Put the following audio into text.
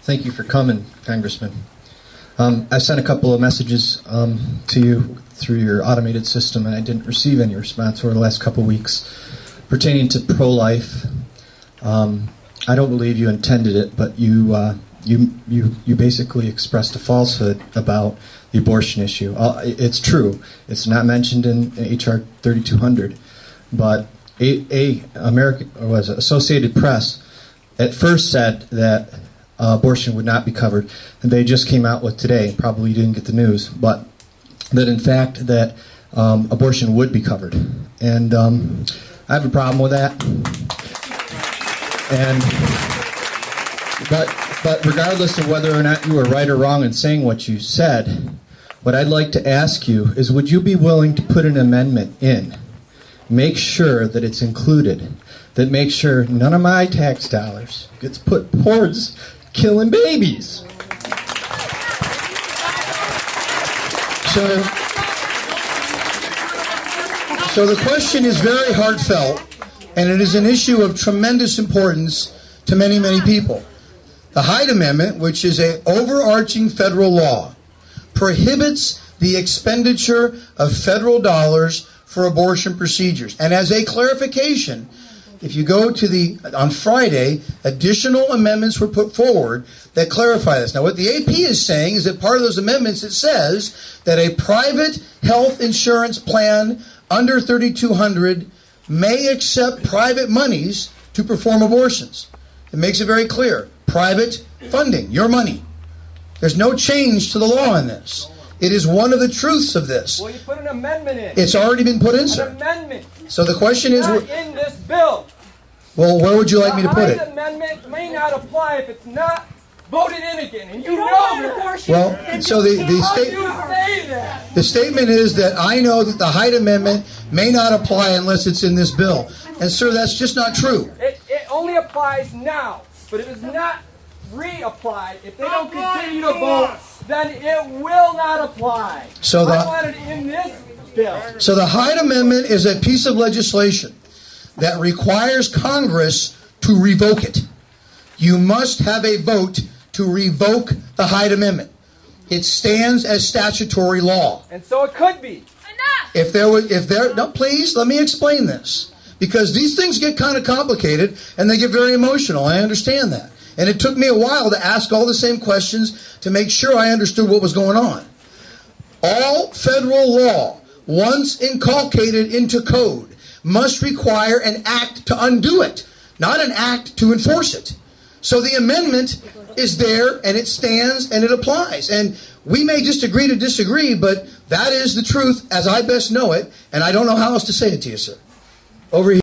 Thank you for coming, Congressman. I sent a couple of messages to you through your automated system, and I didn't receive any response over the last couple of weeks pertaining to pro-life. I don't believe you intended it, but you basically expressed a falsehood about the abortion issue. It's true. It's not mentioned in H.R. 3200, but Associated Press at first said that abortion would not be covered, and they just came out with today, probably you didn't get the news, but that in fact that abortion would be covered. And I have a problem with that. But regardless of whether or not you were right or wrong in saying what you said, what I'd like to ask you is, would you be willing to put an amendment in? Make sure that it's included, that makes sure none of my tax dollars gets put towards killing babies. So the question is very heartfelt, and it is an issue of tremendous importance to many, many people. The Hyde Amendment, which is an overarching federal law, prohibits the expenditure of federal dollars for abortion procedures. And as a clarification, if you go to on Friday, additional amendments were put forward that clarify this. Now, what the AP is saying is that part of those amendments, it says that a private health insurance plan under 3200 may accept private monies to perform abortions. It makes it very clear. Private funding, your money. There's no change to the law in this. It is one of the truths of this. Well, you put an amendment in. It's already been put in, sir. An amendment. So the question is... Not in this bill. Well, where would you like me to put it? The amendment may not apply if it's not voted in again. And you know that. Well, so the statement is that I know that the Hyde Amendment may not apply unless it's in this bill. And, sir, that's just not true. It only applies now. But it is not reapplied. If they don't continue to vote, then it will not apply. So I want it in this bill. So the Hyde Amendment is a piece of legislation that requires Congress to revoke it. You must have a vote to revoke the Hyde Amendment. It stands as statutory law. And so it could be. Enough. No, please, let me explain this. Because these things get kind of complicated and they get very emotional. I understand that. And it took me a while to ask all the same questions to make sure I understood what was going on. All federal law, once inculcated into code, must require an act to undo it, not an act to enforce it. So the amendment is there, and it stands, and it applies. And we may just agree to disagree, but that is the truth as I best know it, and I don't know how else to say it to you, sir. Over here.